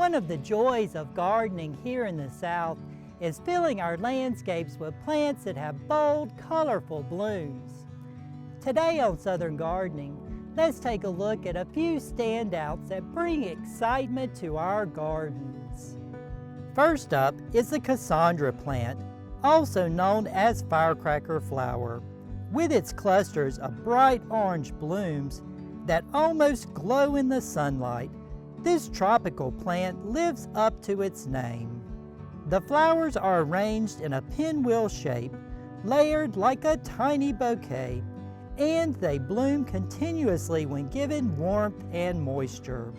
One of the joys of gardening here in the South is filling our landscapes with plants that have bold, colorful blooms. Today on Southern Gardening, let's take a look at a few standouts that bring excitement to our gardens. First up is the Crossandra plant, also known as Firecracker Flower, with its clusters of bright orange blooms that almost glow in the sunlight. This tropical plant lives up to its name. The flowers are arranged in a pinwheel shape, layered like a tiny bouquet, and they bloom continuously when given warmth and moisture.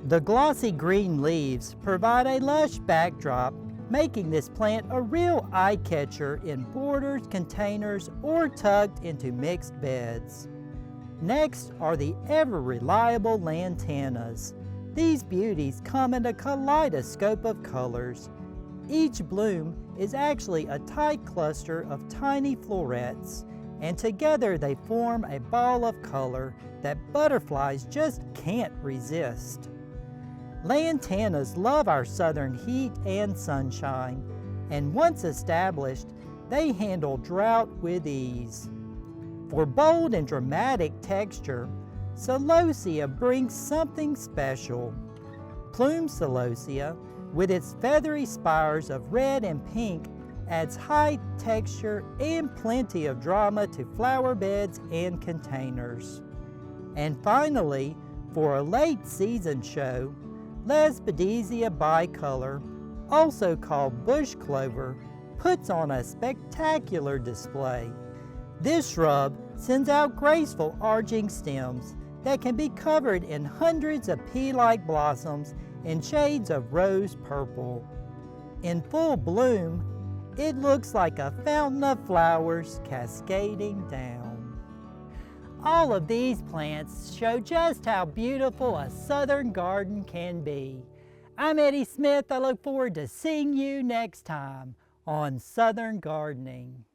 The glossy green leaves provide a lush backdrop, making this plant a real eye-catcher in borders, containers, or tucked into mixed beds. Next are the ever-reliable Lantanas. These beauties come in a kaleidoscope of colors. Each bloom is actually a tight cluster of tiny florets, and together they form a ball of color that butterflies just can't resist. Lantanas love our southern heat and sunshine, and once established, they handle drought with ease. For bold and dramatic texture, celosia brings something special. Plume celosia, with its feathery spires of red and pink, adds height, texture, and plenty of drama to flower beds and containers. And finally, for a late season show, Lespedeza bicolor, also called bush clover, puts on a spectacular display. This shrub sends out graceful arching stems that can be covered in hundreds of pea-like blossoms in shades of rose purple. In full bloom, it looks like a fountain of flowers cascading down. All of these plants show just how beautiful a southern garden can be. I'm Eddie Smith. I look forward to seeing you next time on Southern Gardening.